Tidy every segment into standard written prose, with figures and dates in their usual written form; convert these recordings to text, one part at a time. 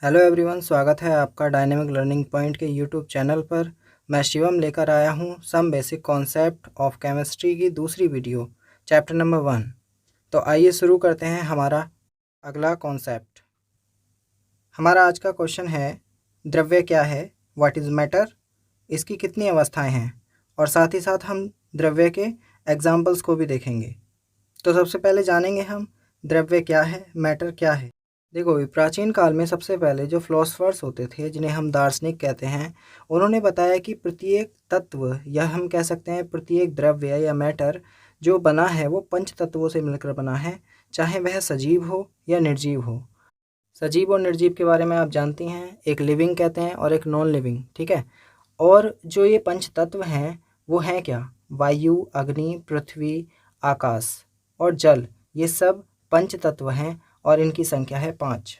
Hello everyone, स्वागत है आपका डायनेमिक लर्निंग पॉइंट के यूट्यूब चैनल पर। मैं शिवम लेकर आया हूँ some basic concept of chemistry की दूसरी वीडियो, चैप्टर नंबर 1। तो आइए शुरू करते हैं हमारा अगला कॉन्सेप्ट। हमारा आज का क्वेश्चन है, द्रव्य क्या है, व्हाट इज़ मैटर, इसकी कितनी अवस्थाएं हैं, और साथ ही साथ हम द्रव्य के एग्जाम्पल्स को भी देखेंगे। तो सबसे पहले जानेंगे हम द्रव्य क्या है, मैटर क्या है। देखो, प्राचीन काल में सबसे पहले जो फिलोसफर्स होते थे, जिन्हें हम दार्शनिक कहते हैं, उन्होंने बताया कि प्रत्येक तत्व या हम कह सकते हैं प्रत्येक द्रव्य या मैटर जो बना है वो पंच तत्वों से मिलकर बना है, चाहे वह सजीव हो या निर्जीव हो। सजीव और निर्जीव के बारे में आप जानती हैं, एक लिविंग कहते हैं और एक नॉन लिविंग, ठीक है। और जो ये पंच तत्व हैं वो हैं क्या? वायु, अग्नि, पृथ्वी, आकाश और जल, ये सब पंच तत्व हैं और इनकी संख्या है 5।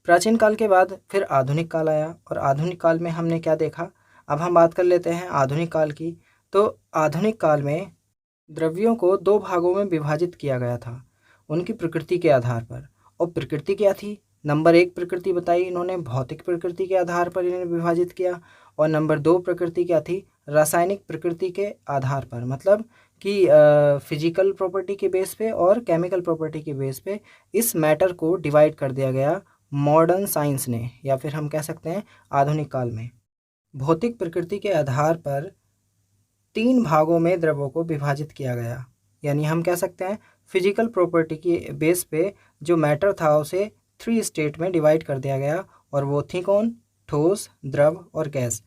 प्राचीन काल के बाद फिर आधुनिक काल आया और आधुनिक काल में हमने क्या देखा। अब हम बात कर लेते हैं आधुनिक काल की। तो आधुनिक काल में द्रव्यों को 2 भागों में विभाजित किया गया था उनकी प्रकृति के आधार पर। और प्रकृति क्या थी? नंबर 1 प्रकृति बताई इन्होंने, भौतिक प्रकृति के आधार पर इन्हें विभाजित किया। और नंबर 2 प्रकृति क्या थी? रासायनिक प्रकृति के आधार पर, मतलब कि फिजिकल प्रॉपर्टी के बेस पे और केमिकल प्रॉपर्टी के बेस पे इस मैटर को डिवाइड कर दिया गया मॉडर्न साइंस ने, या फिर हम कह सकते हैं आधुनिक काल में। भौतिक प्रकृति के आधार पर 3 भागों में द्रव्यों को विभाजित किया गया, यानी हम कह सकते हैं फिजिकल प्रॉपर्टी के बेस पे जो मैटर था उसे 3 स्टेट में डिवाइड कर दिया गया। और वो थी कौन? ठोस, द्रव और गैस।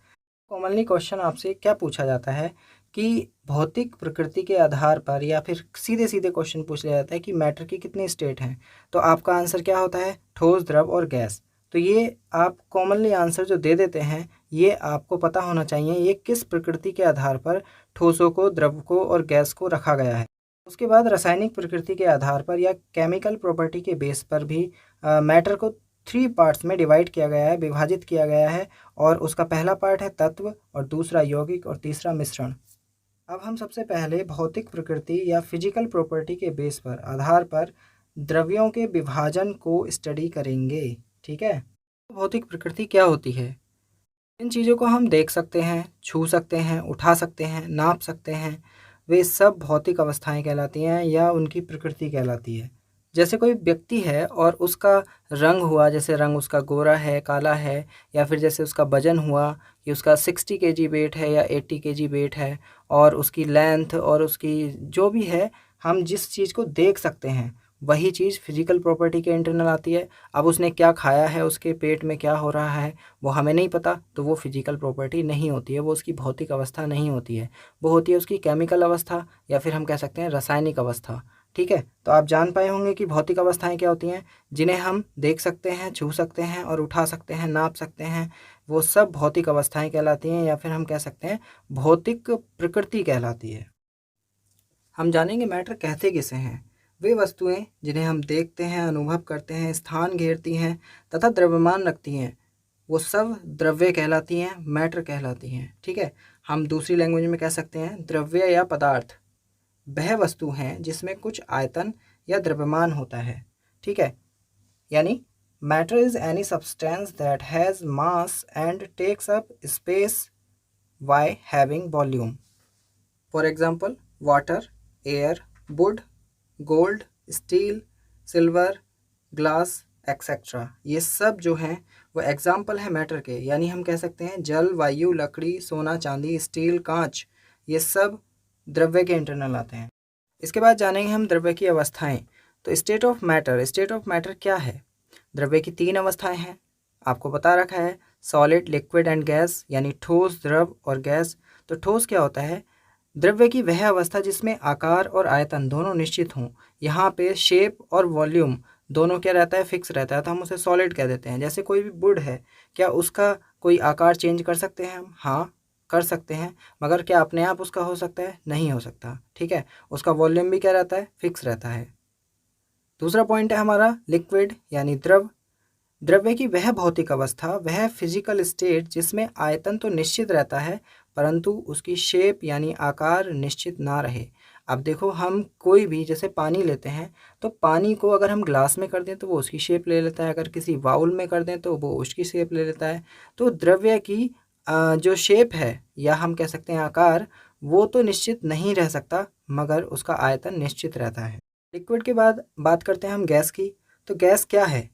कॉमनली क्वेश्चन आपसे क्या पूछा जाता है कि भौतिक प्रकृति के आधार पर, या फिर सीधे सीधे क्वेश्चन पूछ लिया जाता है कि मैटर की कितनी स्टेट हैं, तो आपका आंसर क्या होता है? ठोस, द्रव और गैस। तो ये आप कॉमनली आंसर जो दे देते हैं, ये आपको पता होना चाहिए ये किस प्रकृति के आधार पर ठोसों को, द्रव को और गैस को रखा गया है। उसके बाद रासायनिक प्रकृति के आधार पर या केमिकल प्रॉपर्टी के बेस पर भी मैटर को 3 पार्ट्स में डिवाइड किया गया है, विभाजित किया गया है। और उसका पहला पार्ट है तत्व, और दूसरा यौगिक, और तीसरा मिश्रण। अब हम सबसे पहले भौतिक प्रकृति या फिजिकल प्रॉपर्टी के बेस पर, आधार पर द्रव्यों के विभाजन को स्टडी करेंगे, ठीक है। भौतिक प्रकृति क्या होती है? इन चीज़ों को हम देख सकते हैं, छू सकते हैं, उठा सकते हैं, नाप सकते हैं, वे सब भौतिक अवस्थाएं कहलाती हैं या उनकी प्रकृति कहलाती है। जैसे कोई व्यक्ति है और उसका रंग हुआ, जैसे रंग उसका गोरा है, काला है, या फिर जैसे उसका वजन हुआ कि उसका 60 केजी वेट है या 80 केजी वेट है, और उसकी लेंथ और उसकी जो भी है, हम जिस चीज़ को देख सकते हैं वही चीज़ फिजिकल प्रॉपर्टी के इंटरनल आती है। अब उसने क्या खाया है, उसके पेट में क्या हो रहा है, वो हमें नहीं पता, तो वो फिजिकल प्रॉपर्टी नहीं होती है, वो उसकी भौतिक अवस्था नहीं होती है, वो होती है उसकी केमिकल अवस्था, या फिर हम कह सकते हैं रासायनिक अवस्था, ठीक है। तो आप जान पाए होंगे कि भौतिक अवस्थाएं क्या होती हैं, जिन्हें हम देख सकते हैं, छू सकते हैं और उठा सकते हैं, नाप सकते हैं, वो सब भौतिक अवस्थाएं कहलाती हैं, या फिर हम कह सकते हैं भौतिक प्रकृति कहलाती है। हम जानेंगे मैटर कहते किसे हैं। वे वस्तुएं जिन्हें हम देखते हैं, अनुभव करते हैं, स्थान घेरती हैं तथा द्रव्यमान रखती हैं, वो सब द्रव्य कहलाती हैं, मैटर कहलाती हैं, ठीक है। हम दूसरी लैंग्वेज में कह सकते हैं द्रव्य या पदार्थ वह वस्तु हैं जिसमें कुछ आयतन या द्रव्यमान होता है, ठीक है। यानी matter is any substance that has mass and takes up space by having volume. For example water, air, wood, gold, steel, silver, glass etcetera, ये सब जो हैं वो एग्जाम्पल है मैटर के। यानी हम कह सकते हैं जल, वायु, लकड़ी, सोना, चांदी, स्टील, कांच, ये सब द्रव्य के इंटरनल आते हैं। इसके बाद जानेंगे हम द्रव्य की अवस्थाएं। तो state of matter, state of matter क्या है? द्रव्य की 3 अवस्थाएं हैं, आपको बता रखा है, सॉलिड, लिक्विड एंड गैस, यानी ठोस, द्रव और गैस। तो ठोस क्या होता है? द्रव्य की वह अवस्था जिसमें आकार और आयतन दोनों निश्चित हों। यहाँ पे शेप और वॉल्यूम दोनों क्या रहता है? फिक्स रहता है, तो हम उसे सॉलिड कह देते हैं। जैसे कोई भी वुड है, क्या उसका कोई आकार चेंज कर सकते हैं हम? हाँ, कर सकते हैं, मगर क्या अपने आप उसका हो सकता है? नहीं हो सकता, ठीक है। उसका वॉल्यूम भी क्या रहता है? फिक्स रहता है। दूसरा पॉइंट है हमारा लिक्विड यानी द्रव। द्रव्य की वह भौतिक अवस्था, वह फिजिकल स्टेट जिसमें आयतन तो निश्चित रहता है परंतु उसकी शेप यानी आकार निश्चित ना रहे। अब देखो हम कोई भी जैसे पानी लेते हैं तो पानी को अगर हम ग्लास में कर दें तो वो उसकी शेप ले लेता है, अगर किसी बाउल में कर दें तो वो उसकी शेप ले लेता है। तो द्रव्य की जो शेप है या हम कह सकते हैं आकार, वो तो निश्चित नहीं रह सकता मगर उसका आयतन निश्चित रहता है। लिक्विड के बाद बात करते हैं हम गैस की। तो गैस क्या है?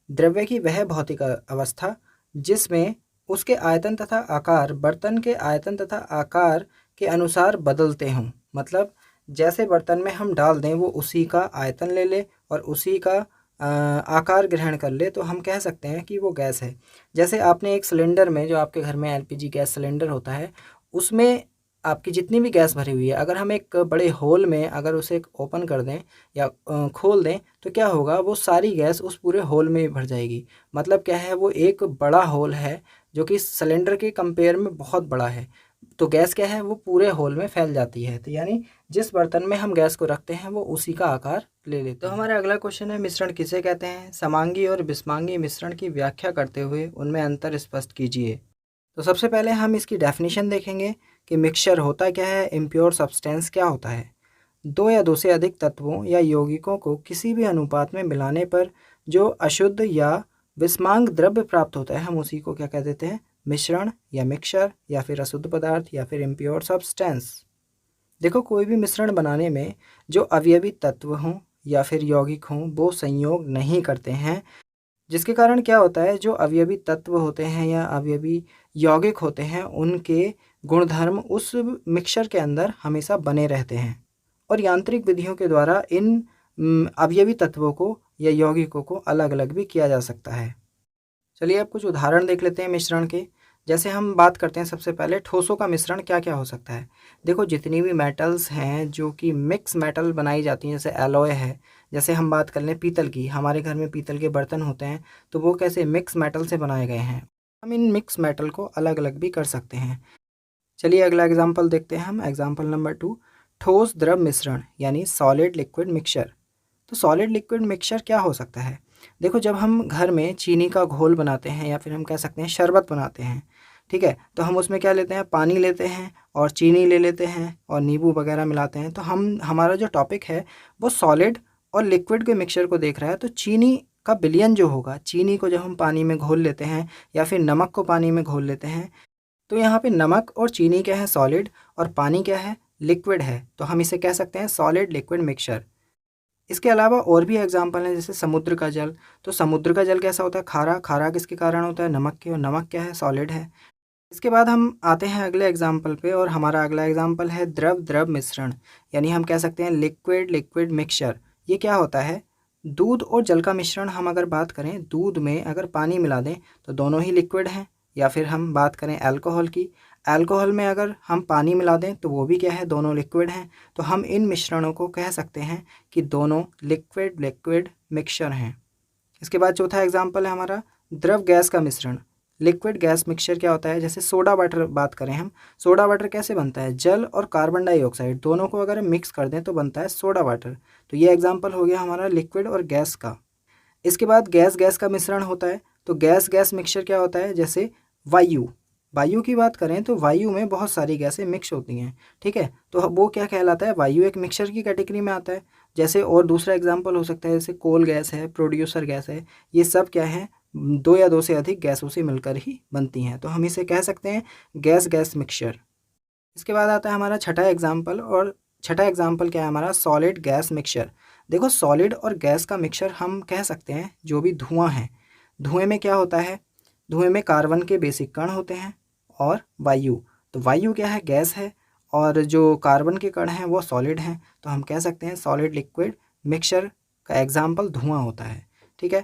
द्रव्य की वह भौतिक अवस्था जिसमें उसके आयतन तथा आकार बर्तन के आयतन तथा आकार के अनुसार बदलते हों। मतलब जैसे बर्तन में हम डाल दें वो उसी का आयतन ले ले और उसी का आकार ग्रहण कर ले, तो हम कह सकते हैं कि वो गैस है। जैसे आपने एक सिलेंडर में, जो आपके घर में एलपीजी गैस सिलेंडर होता है, उसमें आपकी जितनी भी गैस भरी हुई है, अगर हम एक बड़े होल में अगर उसे ओपन कर दें या खोल दें तो क्या होगा, वो सारी गैस उस पूरे होल में ही भर जाएगी। मतलब क्या है, वो एक बड़ा होल है जो कि सिलेंडर के कंपेयर में बहुत बड़ा है। तो गैस क्या है, वो पूरे होल में फैल जाती है। तो यानी जिस बर्तन में हम गैस को रखते हैं वो उसी का आकार ले लेते हैं। तो हमारा अगला क्वेश्चन है, मिश्रण किसे कहते हैं? समांगी और विषमांगी मिश्रण की व्याख्या करते हुए उनमें अंतर स्पष्ट कीजिए। तो सबसे पहले हम इसकी डेफिनेशन देखेंगे कि मिक्सचर होता क्या है, इम्प्योर सब्सटेंस क्या होता है। दो या दो से अधिक तत्वों या यौगिकों को किसी भी अनुपात में मिलाने पर जो अशुद्ध या विषमांग द्रव्य प्राप्त होता है, हम उसी को क्या कह देते हैं? मिश्रण या मिक्सचर या फिर अशुद्ध पदार्थ या फिर इम्प्योर सब्सटेंस। देखो, कोई भी मिश्रण बनाने में जो अवयवी तत्व हों या फिर यौगिक हों वो संयोग नहीं करते हैं, जिसके कारण क्या होता है, जो अवयवी तत्व होते हैं या अवयवी यौगिक होते हैं उनके गुणधर्म उस मिक्सचर के अंदर हमेशा बने रहते हैं और यांत्रिक विधियों के द्वारा इन अवयवी तत्वों को या यौगिकों को अलग अलग भी किया जा सकता है। चलिए अब कुछ उदाहरण देख लेते हैं मिश्रण के। जैसे हम बात करते हैं सबसे पहले ठोसों का मिश्रण क्या क्या हो सकता है। देखो, जितनी भी मेटल्स हैं जो कि मिक्स मेटल बनाई जाती हैं, जैसे एलॉय है, जैसे हम बात कर लें पीतल की, हमारे घर में पीतल के बर्तन होते हैं तो वो कैसे मिक्स मेटल से बनाए गए हैं। हम इन मिक्स मेटल को अलग अलग भी कर सकते हैं। चलिए अगला एग्जाम्पल देखते हैं हम, एग्जाम्पल नंबर 2, ठोस द्रव मिश्रण यानी सॉलिड लिक्विड मिक्सचर। तो सॉलिड लिक्विड मिक्सचर क्या हो सकता है? देखो, जब हम घर में चीनी का घोल बनाते हैं या फिर हम कह सकते हैं शरबत बनाते हैं, ठीक है, तो हम उसमें क्या लेते हैं? पानी लेते हैं और चीनी ले लेते हैं और नींबू वगैरह मिलाते हैं। तो हमारा जो टॉपिक है वो सॉलिड और लिक्विड के मिक्सचर को देख रहा है। तो चीनी का विलयन जो होगा, चीनी को जब हम पानी में घोल लेते हैं या फिर नमक को पानी में घोल लेते हैं, तो यहाँ पे नमक और चीनी क्या है? सॉलिड, और पानी क्या है? लिक्विड है। तो हम इसे कह सकते हैं सॉलिड लिक्विड मिक्सचर। इसके अलावा और भी एग्जाम्पल हैं, जैसे समुद्र का जल। तो समुद्र का जल कैसा होता है? खारा। खारा किसके कारण होता है? नमक के, और नमक क्या है? सॉलिड है। इसके बाद हम आते हैं अगले एग्जाम्पल पे, और हमारा अगला एग्जाम्पल है द्रव द्रव मिश्रण, यानी हम कह सकते हैं लिक्विड लिक्विड मिक्सचर। ये क्या होता है? दूध और जल का मिश्रण। हम अगर बात करें, दूध में अगर पानी मिला दें तो दोनों ही लिक्विड हैं। या फिर हम बात करें अल्कोहल की, अल्कोहल में अगर हम पानी मिला दें तो वो भी क्या है? दोनों लिक्विड हैं। तो हम इन मिश्रणों को कह सकते हैं कि दोनों लिक्विड लिक्विड मिक्सचर हैं। इसके बाद चौथा एग्जाम्पल है हमारा द्रव गैस का मिश्रण। लिक्विड गैस मिक्सचर क्या होता है? जैसे सोडा वाटर बात करें हम, सोडा वाटर कैसे बनता है? जल और कार्बन डाइऑक्साइड दोनों को अगर हम मिक्स कर दें तो बनता है सोडा वाटर। तो ये एग्जाम्पल हो गया हमारा लिक्विड और गैस का। इसके बाद गैस गैस का मिश्रण होता है। तो गैस गैस मिक्सचर क्या होता है? जैसे वायु, वायु की बात करें तो वायु में बहुत सारी गैसें मिक्स होती हैं, ठीक है, तो वो क्या कहलाता है? वायु एक मिक्सचर की कैटेगरी में आता है। जैसे और दूसरा एग्जांपल हो सकता है, जैसे कोल गैस है, प्रोड्यूसर गैस है, ये सब क्या है? दो या दो से अधिक गैसों से मिलकर ही बनती हैं। तो हम इसे कह सकते हैं गैस गैस मिक्सचर। इसके बाद आता है हमारा छठा एग्जाम्पल, और छठा एग्जाम्पल क्या है हमारा? Solid gas mixture. देखो, सॉलिड और गैस का मिक्सचर हम कह सकते हैं जो भी धुआं है। धुएं में क्या होता है? धुएं में कार्बन के बेसिक कण होते हैं और वायु। तो वायु क्या है? गैस है, और जो कार्बन के कण हैं वो सॉलिड हैं। तो हम कह सकते हैं सॉलिड लिक्विड मिक्सचर का एग्जाम्पल धुआं होता है, ठीक है।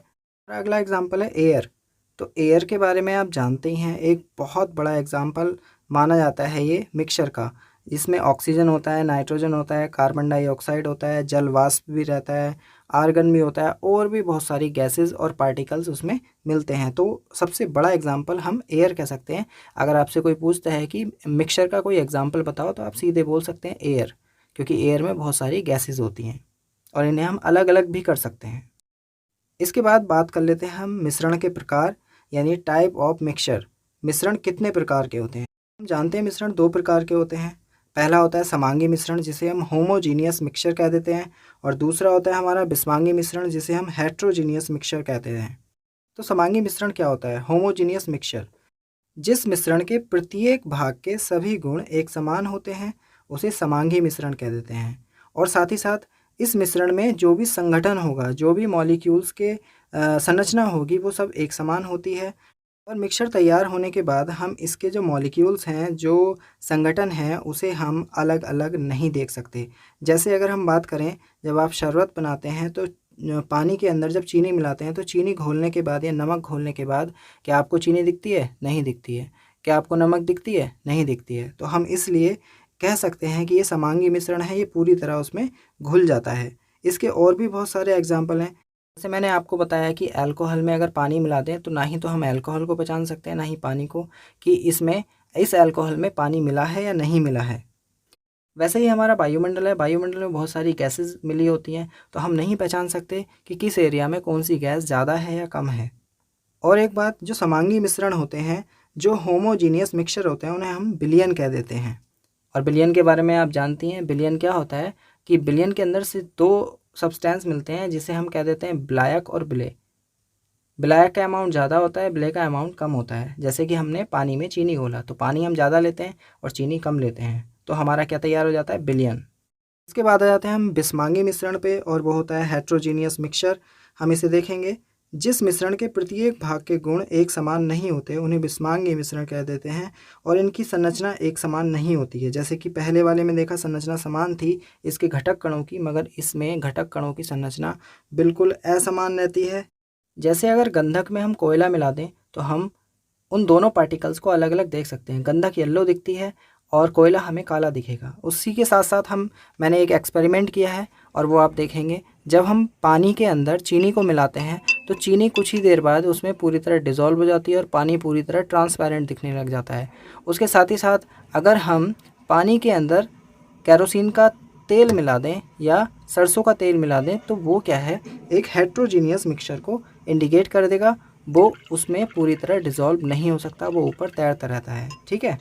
और अगला एग्जाम्पल है एयर। तो एयर के बारे में आप जानते ही हैं, एक बहुत बड़ा एग्जाम्पल माना जाता है ये मिक्सचर का। इसमें ऑक्सीजन होता है, नाइट्रोजन होता है, कार्बन डाइऑक्साइड होता है, जल वाष्प भी रहता है, आर्गन भी होता है, और भी बहुत सारी गैसेस और पार्टिकल्स उसमें मिलते हैं। तो सबसे बड़ा एग्जाम्पल हम एयर कह सकते हैं। अगर आपसे कोई पूछता है कि मिक्सचर का कोई एग्जाम्पल बताओ, तो आप सीधे बोल सकते हैं एयर, क्योंकि एयर में बहुत सारी गैसेस होती हैं और इन्हें हम अलग अलग भी कर सकते हैं। इसके बाद बात कर लेते हैं हम मिश्रण के प्रकार, यानी टाइप ऑफ मिक्सचर। मिश्रण कितने प्रकार के होते हैं? हम जानते हैं मिश्रण दो प्रकार के होते हैं। पहला होता है समांगी मिश्रण जिसे हम होमोजीनियस मिक्सचर कह देते हैं, और दूसरा होता है हमारा बिस्मांगी मिश्रण जिसे हम हेट्रोजीनियस मिक्सचर कहते हैं। तो समांगी मिश्रण क्या होता है? होमोजीनियस मिक्सचर, जिस मिश्रण के प्रत्येक भाग के सभी गुण एक समान होते हैं उसे समांगी मिश्रण कह देते हैं। और साथ ही साथ इस मिश्रण में जो भी संगठन होगा, जो भी मॉलिक्यूल्स के संरचना होगी, वो सब एक समान होती है। और मिक्सचर तैयार होने के बाद हम इसके जो मॉलिक्यूल्स हैं, जो संगठन हैं, उसे हम अलग अलग नहीं देख सकते। जैसे अगर हम बात करें, जब आप शरबत बनाते हैं तो पानी के अंदर जब चीनी मिलाते हैं तो चीनी घोलने के बाद या नमक घोलने के बाद क्या आपको चीनी दिखती है? नहीं दिखती है। क्या आपको नमक दिखती है? नहीं दिखती है। तो हम इसलिए कह सकते हैं कि ये समांगी मिश्रण है, ये पूरी तरह उसमें घुल जाता है। इसके और भी बहुत सारे एग्जाम्पल हैं। जैसे मैंने आपको बताया कि अल्कोहल में अगर पानी मिला दें तो ना ही तो हम अल्कोहल को पहचान सकते हैं, ना ही पानी को, कि इसमें इस अल्कोहल में पानी मिला है या नहीं मिला है। वैसे ही हमारा वायुमंडल है, वायुमंडल में बहुत सारी गैसेस मिली होती हैं, तो हम नहीं पहचान सकते कि किस एरिया में कौन सी गैस ज़्यादा है या कम है। और एक बात, जो समांगी मिश्रण होते हैं, जो होमोजीनियस मिक्सचर होते हैं, उन्हें हम विलयन कह देते हैं। और विलयन के बारे में आप जानती हैं, विलयन क्या होता है कि विलयन के अंदर से दो सब्सटेंस मिलते हैं जिसे हम कह देते हैं ब्लायक और विलेय। विलायक का अमाउंट ज़्यादा होता है, विलेय का अमाउंट कम होता है। जैसे कि हमने पानी में चीनी घोला तो पानी हम ज़्यादा लेते हैं और चीनी कम लेते हैं, तो हमारा क्या तैयार हो जाता है? विलयन। इसके बाद आ जाते हैं हम बिस्मांगी मिश्रण पे, और वो होता है हेट्रोजीनियस मिक्सचर। हम इसे देखेंगे। जिस मिश्रण के प्रत्येक भाग के गुण एक समान नहीं होते उन्हें बिस्मांगी मिश्रण कह देते हैं, और इनकी संरचना एक समान नहीं होती है। जैसे कि पहले वाले में देखा, संरचना समान थी इसके घटक कणों की, मगर इसमें घटक कणों की संरचना बिल्कुल असमान रहती है। जैसे अगर गंधक में हम कोयला मिला दें तो हम उन दोनों पार्टिकल्स को अलग अलग देख सकते हैं। गंधक येलो दिखती है और कोयला हमें काला दिखेगा। उसी के साथ साथ मैंने एक एक्सपेरिमेंट किया है और वो आप देखेंगे। जब हम पानी के अंदर चीनी को मिलाते हैं तो चीनी कुछ ही देर बाद उसमें पूरी तरह डिज़ोल्व हो जाती है और पानी पूरी तरह ट्रांसपेरेंट दिखने लग जाता है। उसके साथ ही साथ अगर हम पानी के अंदर केरोसिन का तेल मिला दें या सरसों का तेल मिला दें तो वो क्या है, एक हेट्रोजीनियस मिक्सचर को इंडिकेट कर देगा। वो उसमें पूरी तरह डिज़ोल्व नहीं हो सकता, वो ऊपर तैरता रहता है। ठीक है,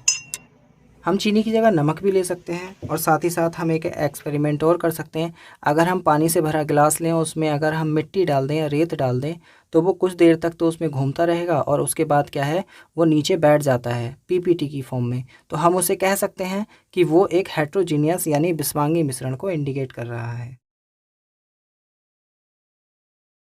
हम चीनी की जगह नमक भी ले सकते हैं। और साथ ही साथ हम एक एक्सपेरिमेंट और कर सकते हैं। अगर हम पानी से भरा गिलास लें, उसमें अगर हम मिट्टी डाल दें या रेत डाल दें तो वो कुछ देर तक तो उसमें घूमता रहेगा और उसके बाद क्या है, वो नीचे बैठ जाता है पीपीटी की फॉर्म में। तो हम उसे कह सकते हैं कि वो एक हेट्रोजीनियस यानी बिस्मांगी मिश्रण को इंडिकेट कर रहा है।